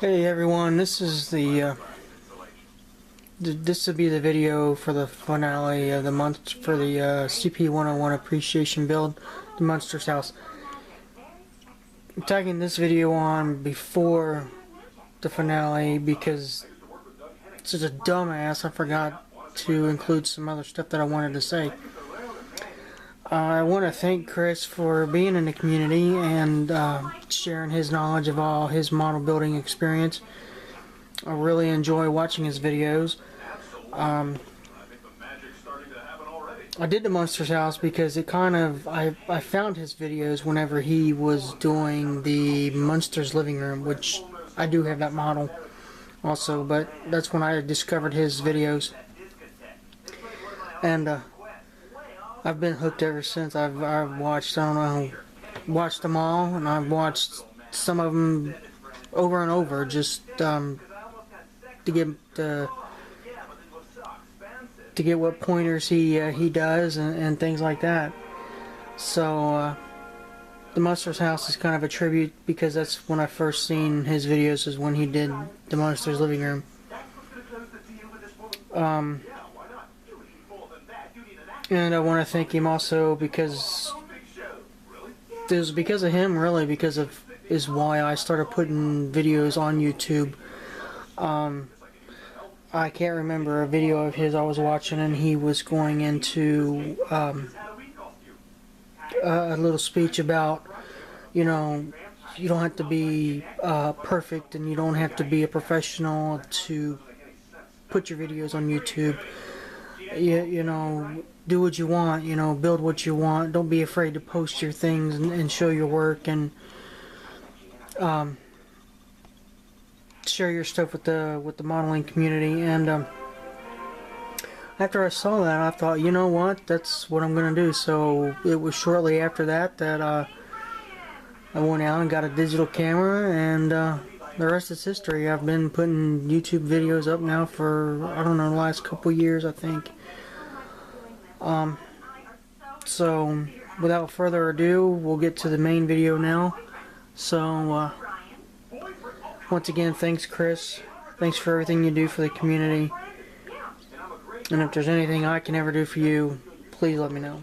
Hey everyone, this is this will be the video for the finale of the month for the CP101 appreciation build, the Munsters House. I'm tagging this video on before the finale because it's just a dumbass. I forgot to include some other stuff that I wanted to say. I want to thank Chris for being in the community and sharing his knowledge of all his model building experience. I really enjoy watching his videos. I did the Munsters House because it kind of, I found his videos whenever he was doing the Munsters living room, which I do have that model also, but that's when I discovered his videos. And I've been hooked ever since. I've watched, I don't know, watched them all, and I've watched some of them over and over just to get what pointers he does and things like that. So the Munsters House is kind of a tribute because that's when I first seen his videos, is when he did the Munsters living room. And I want to thank him also because it was because of him, really, because of is why I started putting videos on YouTube. I can't remember a video of his I was watching, and he was going into a little speech about, you know, you don't have to be perfect, and you don't have to be a professional to put your videos on YouTube. You know, do what you want, you know, build what you want. Don't be afraid to post your things and show your work, and share your stuff with the modeling community. And after I saw that, I thought, you know what, that's what I'm gonna do. So it was shortly after that that I went out and got a digital camera, and the rest is history. I've been putting YouTube videos up now for, I don't know, the last couple years, I think. So without further ado, we'll get to the main video now. So once again, thanks Chris. Thanks for everything you do for the community. And if there's anything I can ever do for you, please let me know.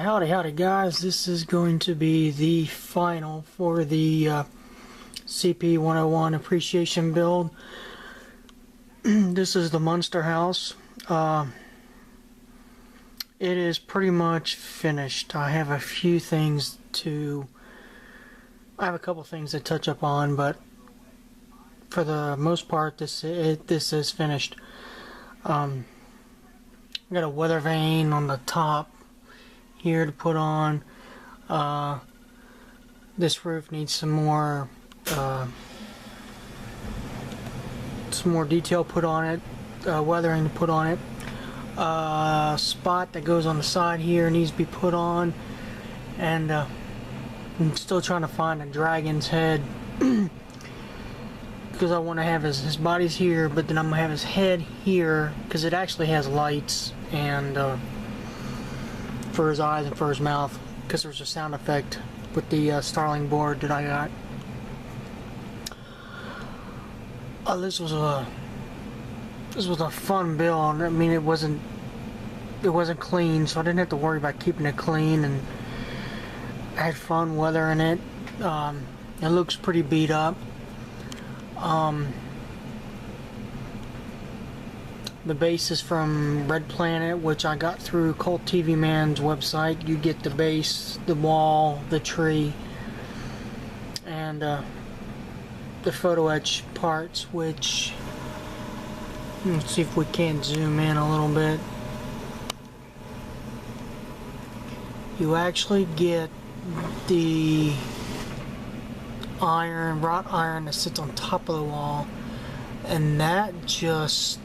Howdy guys, this is going to be the final for the CP101 appreciation build. This is the Munster House. It is pretty much finished. I have a few things I have a couple things to touch up on, but for the most part this is finished. I got a weather vane on the top here to put on. This roof needs some more detail put on it, weathering to put on it. Spot that goes on the side here needs to be put on, and I'm still trying to find a dragon's head because I want to have his body's here, but then I'm gonna have his head here because it actually has lights and for his eyes and for his mouth, because there's a sound effect with the Starling board that I got. This was a fun build. I mean, it wasn't clean, so I didn't have to worry about keeping it clean, and I had fun weathering it. It looks pretty beat up. The base is from Red Planet, which I got through Cult TV Man's website. You get the base, the wall, the tree, and the photo etch parts, which Let's see if we can't zoom in a little bit. You actually get the iron, wrought iron that sits on top of the wall, and that just,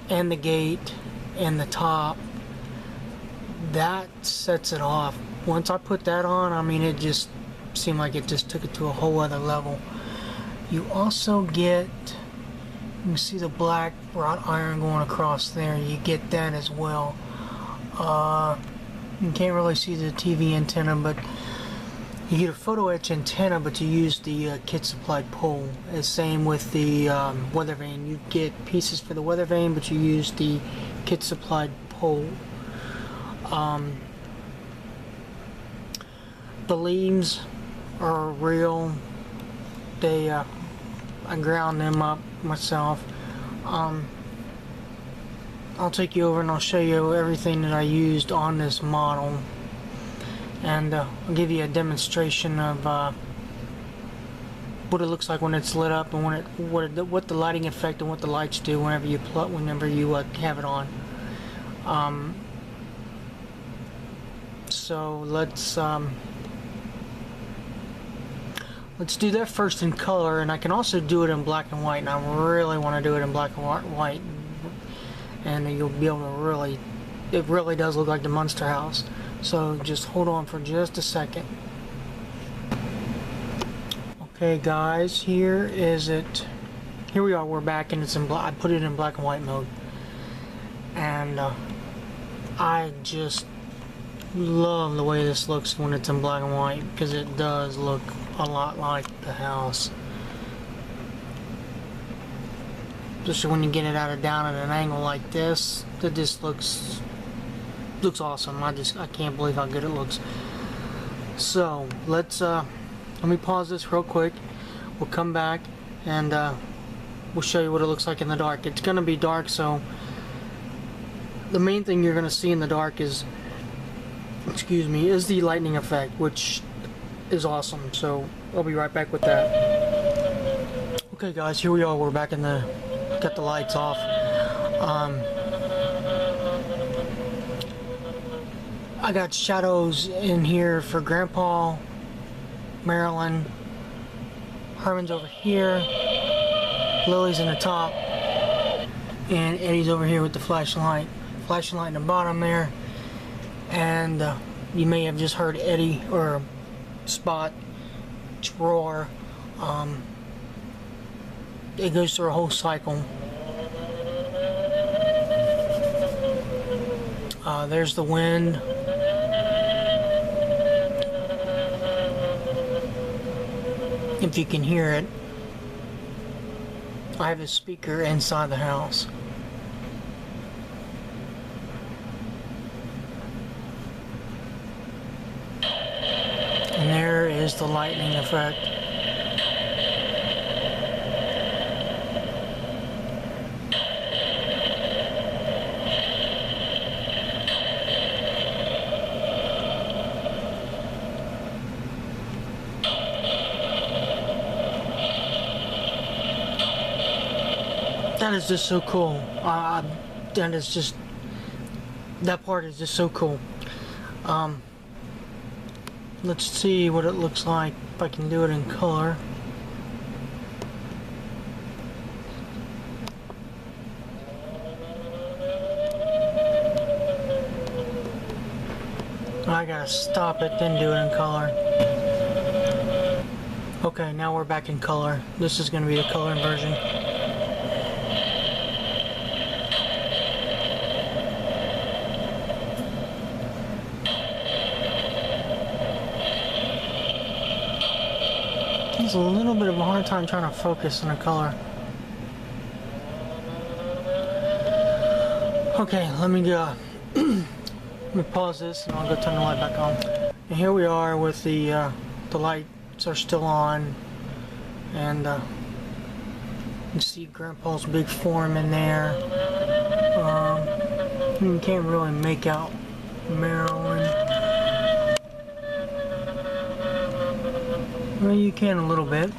and the gate and the top, that sets it off. Once I put that on, I mean, it just seemed like it just took it to a whole other level. You also get, you can see the black wrought iron going across there. You get that as well. You can't really see the TV antenna, but you get a photo etch antenna, but you use the kit supplied pole. The same with the weather vane. You get pieces for the weather vane, but you use the kit supplied pole. The leaves are real. They I ground them up myself. I'll take you over and I'll show you everything that I used on this model, and I'll give you a demonstration of what it looks like when it's lit up, and what the lighting effect and what the lights do whenever you have it on. So let's do that first in color, and I can also do it in black and white, and I really want to do it in black and white, and you'll be able to really, it really does look like the Munster House. So just hold on for just a second. Okay guys, here we are, we're back, and it's in black. I put it in black and white mode, and I just love the way this looks when it's in black and white, because it does look a lot like the house. Especially when you get it down at an angle like this, it just looks awesome. I can't believe how good it looks. So let me pause this real quick. We'll come back and we'll show you what it looks like in the dark. It's gonna be dark, so the main thing you're gonna see in the dark is the lightning effect, which is awesome. So I'll be right back with that. Okay guys, here we are, we're back got the lights off. I got shadows in here for Grandpa, Marilyn, Herman's over here, Lily's in the top, and Eddie's over here with the flashlight in the bottom there. And you may have just heard Eddie or Spot roar. It goes through a whole cycle. There's the wind. If you can hear it, I have a speaker inside the house. And there is the lightning effect. That is just so cool. That part is just so cool. Let's see what it looks like if I can do it in color. I gotta stop it, then do it in color. Okay, now we're back in color. This is gonna be the colored version. It's a little bit of a hard time trying to focus in the color. Okay, let me pause this and I'll go turn the light back on. And here we are with the lights are still on, and you can see Grandpa's big form in there. You can't really make out Marilyn. Well, you can a little bit.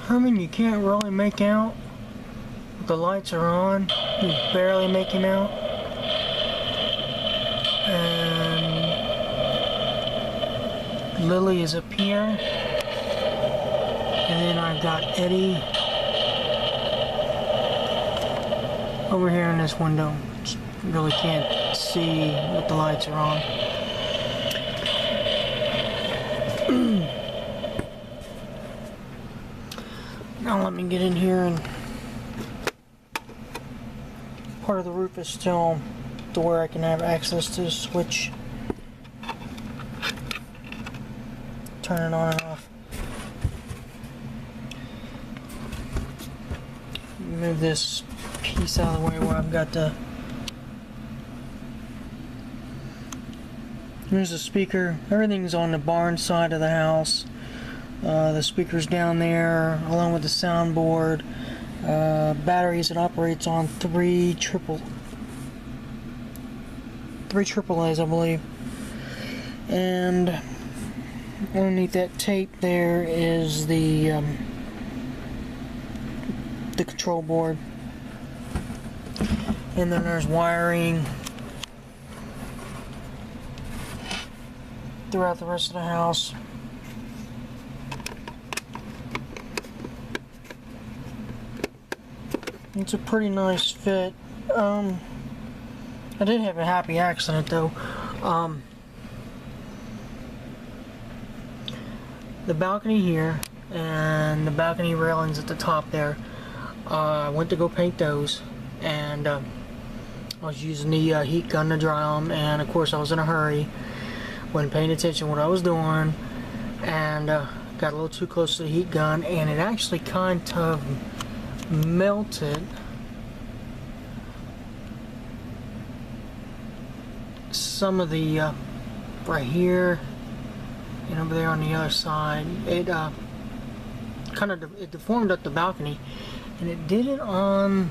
Herman, you can't really make out. The lights are on. You barely make him out. And Lily is up here. And then I've got Eddie over here in this window. Just really can't see what the lights are on. Now let me get in here, and part of the roof is still to where I can have access to the switch. Turn it on and off. Move this piece out of the way where I've got the... Here's the speaker. Everything's on the barn side of the house. The speaker's down there, along with the soundboard. Batteries. It operates on three AAAs, I believe. And underneath that tape there is the control board. And then there's wiring throughout the rest of the house. It's a pretty nice fit. I did have a happy accident though. The balcony here and the balcony railings at the top there, I went to go paint those, and I was using the heat gun to dry them, and of course I was in a hurry, wasn't paying attention to what I was doing, and got a little too close to the heat gun, and it actually kind of melted some of the right here and over there on the other side. It it deformed up the balcony, and it did it on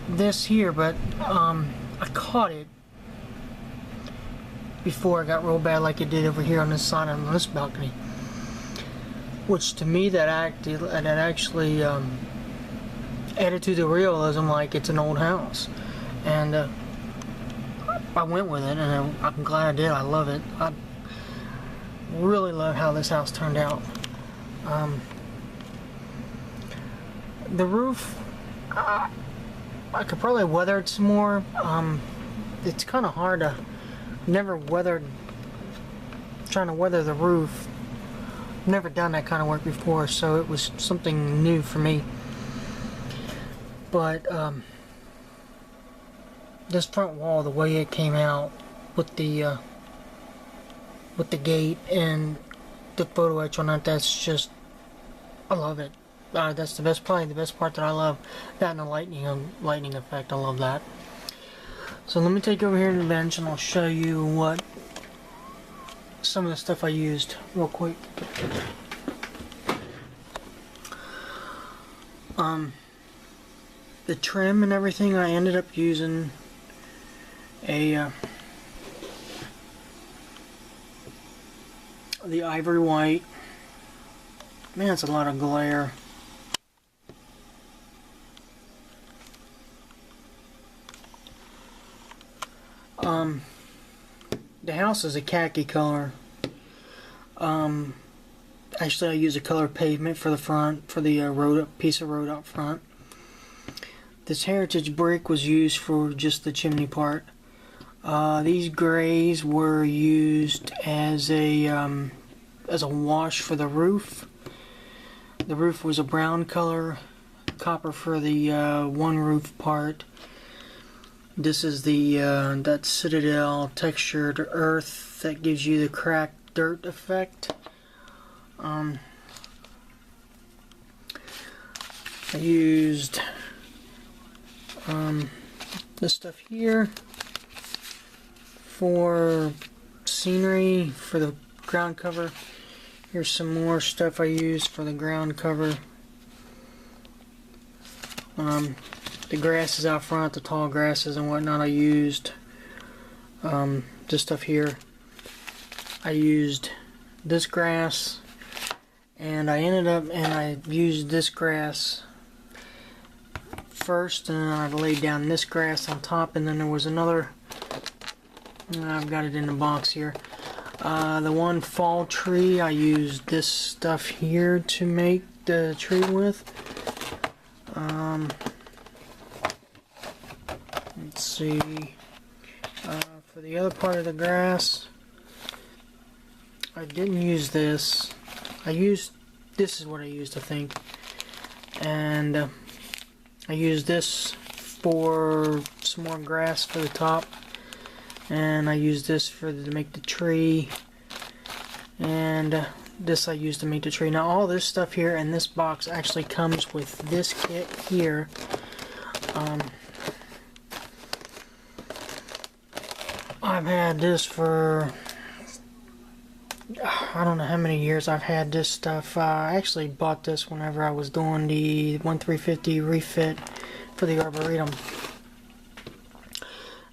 this here, but I caught it before it got real bad like it did over here on this side on this balcony. Which to me that actually added to the realism, like it's an old house, and I went with it, and I'm glad I did. I love it. I really love how this house turned out. The roof, I could probably weather it some more. It's kind of hard to trying to weather the roof. Never done that kind of work before, so it was something new for me. But this front wall, the way it came out with the gate and the photo etch on it, that's just, I love it. That's the best, probably the best part that I love. That and the lightning effect, I love that. So let me take you over here to the bench, and I'll show you what some of the stuff I used real quick. The trim and everything, I ended up using the ivory white. Man, it's a lot of glare. The house is a khaki color. Actually, I use a color pavement for the front, for the piece of road up front. This heritage brick was used for just the chimney part. These grays were used as a wash for the roof. The roof was a brown color, copper for the one roof part. This is the that Citadel textured earth that gives you the cracked dirt effect. I used this stuff here for scenery for the ground cover. Here's some more stuff I used for the ground cover. The grasses out front, the tall grasses and whatnot, I used this stuff here. I used this grass And I ended up, and I used this grass first, and I laid down this grass on top, and then there was another, I've got it in the box here, the one fall tree, I used this stuff here to make the tree with. Let's see, for the other part of the grass, I didn't use this. This is what I used, I think, and I used this for some more grass for the top, and I used this to make the tree, and this I used to make the tree. Now all this stuff here in this box actually comes with this kit here. I've had this for, I don't know how many years I've had this stuff. I actually bought this whenever I was doing the 1350 refit for the Arboretum.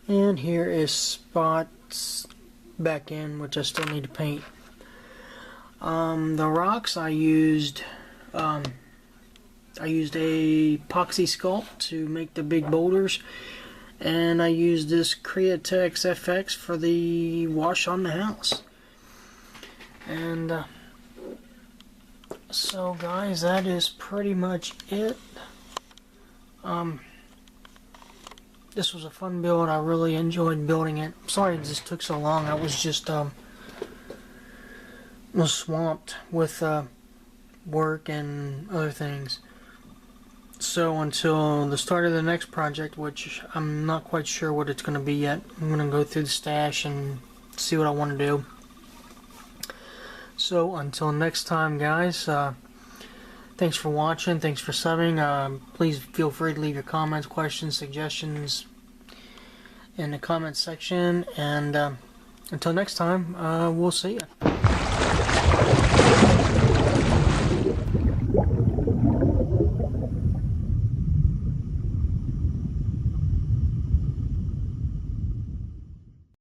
And here is spots back in, which I still need to paint. The rocks I used a epoxy sculpt to make the big boulders, and I used this Createx FX for the wash on the house. And so guys, that is pretty much it. This was a fun build. I really enjoyed building it. Sorry this took so long. I was just was swamped with work and other things. So until the start of the next project, which I'm not quite sure what it's going to be yet. I'm going to go through the stash and see what I want to do. So until next time, guys, thanks for watching, thanks for subbing. Please feel free to leave your comments, questions, suggestions in the comments section, and until next time, we'll see you.